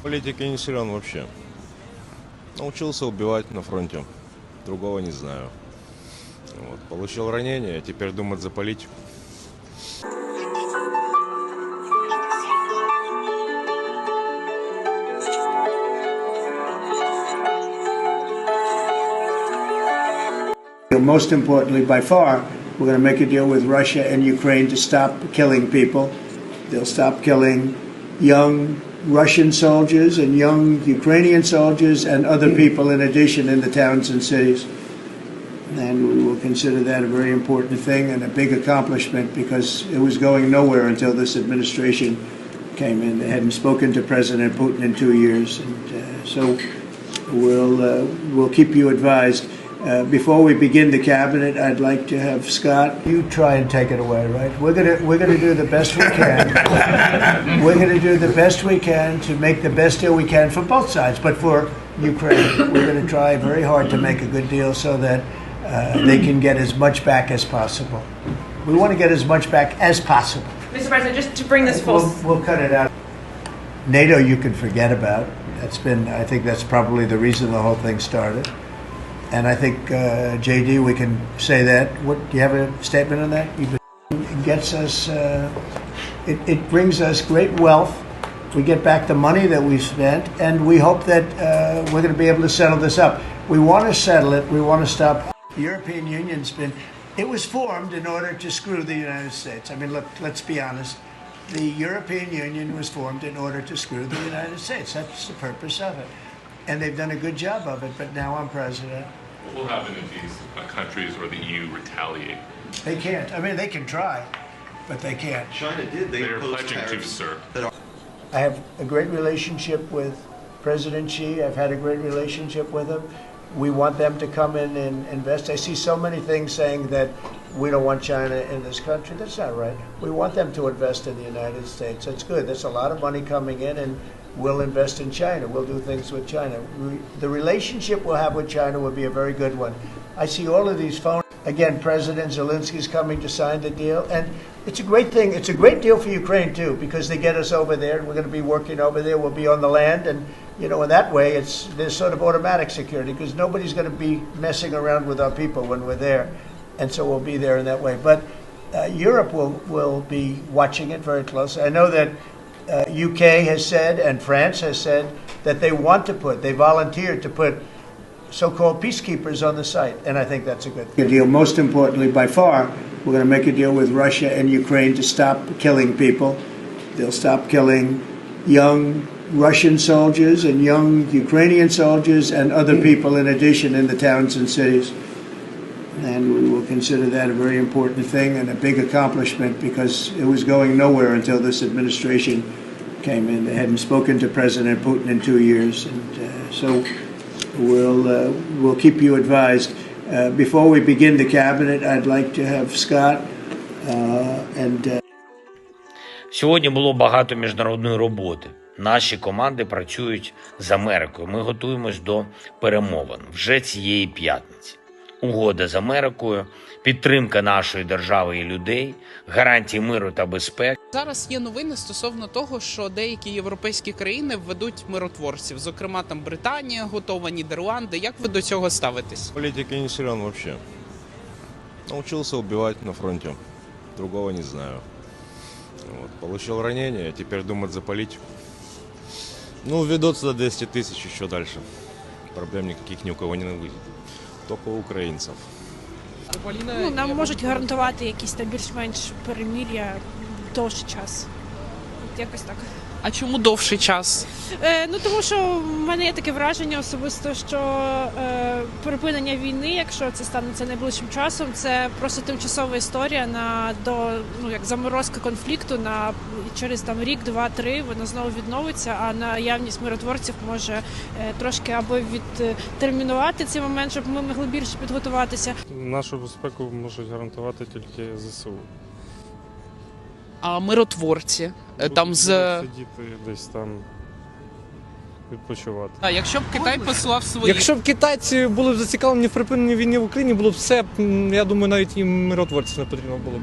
Политикой не силен вообще. Научился убивать на фронте. Другого не знаю. Вот. Получил ранение, а теперь думать за политику. Most importantly, by far, we're going to make a deal with Russia and Ukraine to stop killing people. They'll stop killing young Russian soldiers and young Ukrainian soldiers and other people in addition in the towns and cities. And we will consider that a very important thing and a big accomplishment because it was going nowhere until this administration came in. They hadn't spoken to President Putin in 2 years. And so we'll keep you advised. Before we begin the cabinet, I'd like to have Scott. You try and take it away, right? We're gonna do the best we can. We're gonna do the best we can to make the best deal we can for both sides. But for Ukraine, we're gonna try very hard to make a good deal so that they can get as much back as possible. We want to get as much back as possible. Mr. President, just to bring this full... We'll cut it out. NATO you can forget about. I think that's probably the reason the whole thing started. And I think, JD, we can say that. Do you have a statement on that? It gets us, it brings us great wealth. We get back the money that we spent, and we hope that we're going to be able to settle this up. We want to settle it. We want to stop. The European Union's it was formed in order to screw the United States. I mean, look, let's be honest. The European Union was formed in order to screw the United States. That's the purpose of it. And they've done a good job of it, but now I'm president. What will happen if these countries or the EU retaliate? They can't. I mean, they can try, but they can't. China did. They're pledging to, sir. I have a great relationship with President Xi. I've had a great relationship with him. We want them to come in and invest. I see so many things saying that we don't want China in this country. That's not right. We want them to invest in the United States. That's good. There's a lot of money coming in, and we'll invest in China. We'll do things with China. The relationship we'll have with China will be a very good one. I see all of these phones. Again, President Zelensky's coming to sign the deal. And it's a great thing. It's a great deal for Ukraine, too, because they get us over there. We're going to be working over there. We'll be on the land. And, you know, in that way, there's sort of automatic security because nobody's going to be messing around with our people when we're there. And so we'll be there in that way. But Europe will be watching it very closely. I know that UK has said and France has said that they volunteered to put so-called peacekeepers on the site, and I think that's a good deal. Most importantly, by far, we're going to make a deal with Russia and Ukraine to stop killing people. They'll stop killing young Russian soldiers and young Ukrainian soldiers and other people in addition in the towns and cities. And we will consider that a very important thing and a big accomplishment because it was going nowhere until this administration came in. They hadn't spoken to President Putin in 2 years. And so we'll keep you advised. Before we begin the cabinet, I'd like to have Scott and... Сьогодні було багато міжнародної роботи. Наші команди працюють з Америкою. Ми готуємось до перемовин вже цієї п'ятниці. Угода з Америкою, підтримка нашої держави і людей, гарантії миру та безпеки. Зараз є новини стосовно того, що деякі європейські країни введуть миротворців. Зокрема, там Британія готова, Нідерланди. Як ви до цього ставитесь? Политикой не силен вообще. Научился убивать на фронте. Другого не знаю. Вот. Получил ранение, а теперь думать за политику. Ну, введут за 200 тысяч еще дальше. Проблем никаких ни у кого не будет. Только у українців. Ну, нам можуть гарантувати якісь там більш-менш перемир'я довший час. Якось так. А чому довший час? Ну, тому що в мене є таке враження особисто, що припинення війни, якщо це станеться найближчим часом, це просто тимчасова історія як заморозка конфлікту через там рік, 2-3 воно знову відновиться, а наявність миротворців може трошки або відтермінувати цей момент, щоб ми могли більше підготуватися. Нашу безпеку можуть гарантувати тільки ЗСУ. А миротворці? Там сидіти десь там, відпочивати. А якщо б Китай послав свої... Якщо б китайці були зацікавлені в припиненні війни в Україні, було б все, я думаю, навіть їм миротворців не потрібно було б.